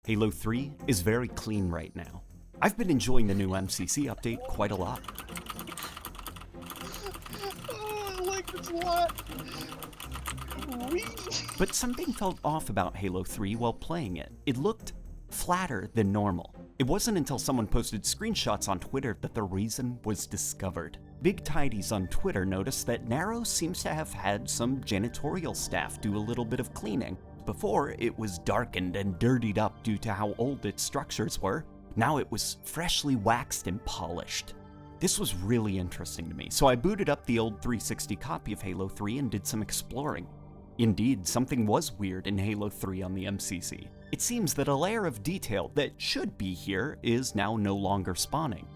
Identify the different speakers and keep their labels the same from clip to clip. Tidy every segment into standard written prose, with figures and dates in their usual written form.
Speaker 1: Halo 3 is very clean right now. I've been enjoying the new MCC update quite a lot.
Speaker 2: Oh, I like this a lot.
Speaker 1: But something felt off about Halo 3 while playing it. It looked flatter than normal. It wasn't until someone posted screenshots on Twitter that the reason was discovered. Big Tidies on Twitter noticed that Narrow seems to have had some janitorial staff do a little bit of cleaning. Before, it was darkened and dirtied up due to how old its structures were. Now it was freshly waxed and polished. This was really interesting to me, so I booted up the old 360 copy of Halo 3 and did some exploring. Indeed, something was weird in Halo 3 on the MCC. It seems that a layer of detail that should be here is now no longer spawning.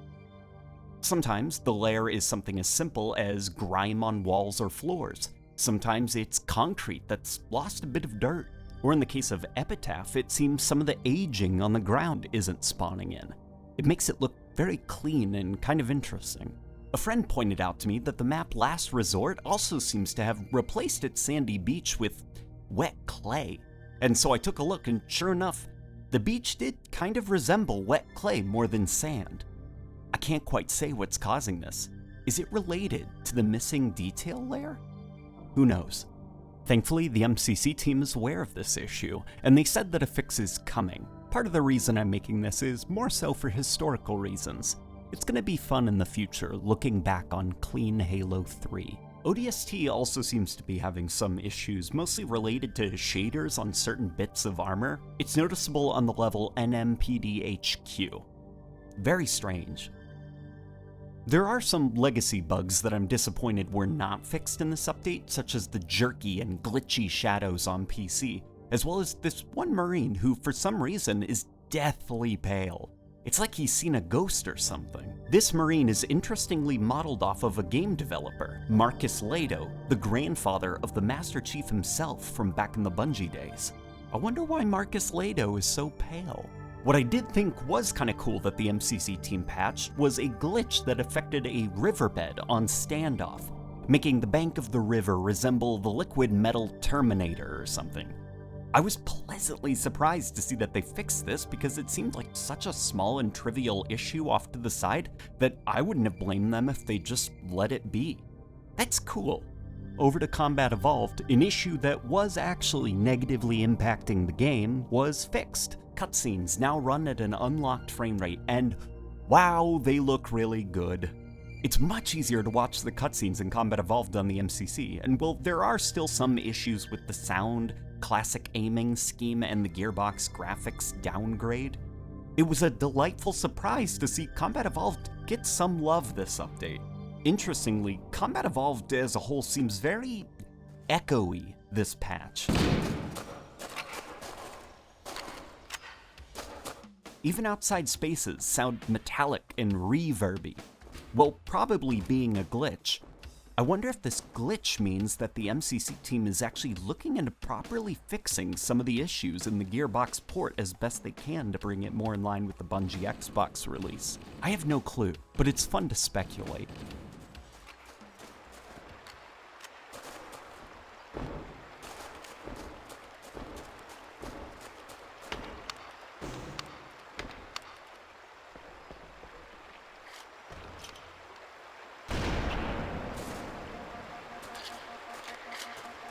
Speaker 1: Sometimes the layer is something as simple as grime on walls or floors. Sometimes it's concrete that's lost a bit of dirt. Or in the case of Epitaph, it seems some of the aging on the ground isn't spawning in. It makes it look very clean and kind of interesting. A friend pointed out to me that the map Last Resort also seems to have replaced its sandy beach with wet clay. And so I took a look, and sure enough, the beach did kind of resemble wet clay more than sand. I can't quite say what's causing this. Is it related to the missing detail layer? Who knows? Thankfully, the MCC team is aware of this issue, and they said that a fix is coming. Part of the reason I'm making this is more so for historical reasons. It's gonna be fun in the future, looking back on clean Halo 3. ODST also seems to be having some issues, mostly related to shaders on certain bits of armor. It's noticeable on the level NMPDHQ. Very strange. There are some legacy bugs that I'm disappointed were not fixed in this update, such as the jerky and glitchy shadows on PC, as well as this one Marine who for some reason is deathly pale. It's like he's seen a ghost or something. This Marine is interestingly modeled off of a game developer, Marcus Lehto, the grandfather of the Master Chief himself from back in the Bungie days. I wonder why Marcus Lehto is so pale. What I did think was kinda cool that the MCC team patched was a glitch that affected a riverbed on standoff, making the bank of the river resemble the liquid metal Terminator or something. I was pleasantly surprised to see that they fixed this because it seemed like such a small and trivial issue off to the side that I wouldn't have blamed them if they just let it be. That's cool. Over to Combat Evolved, an issue that was actually negatively impacting the game was fixed. Cutscenes now run at an unlocked frame rate, and wow, they look really good. It's much easier to watch the cutscenes in Combat Evolved on the MCC, and while there are still some issues with the sound, classic aiming scheme, and the gearbox graphics downgrade, it was a delightful surprise to see Combat Evolved get some love this update. Interestingly, Combat Evolved as a whole seems very echoey this patch. Even outside spaces sound metallic and reverby. While probably being a glitch, I wonder if this glitch means that the MCC team is actually looking into properly fixing some of the issues in the Gearbox port as best they can to bring it more in line with the Bungie Xbox release. I have no clue, but it's fun to speculate.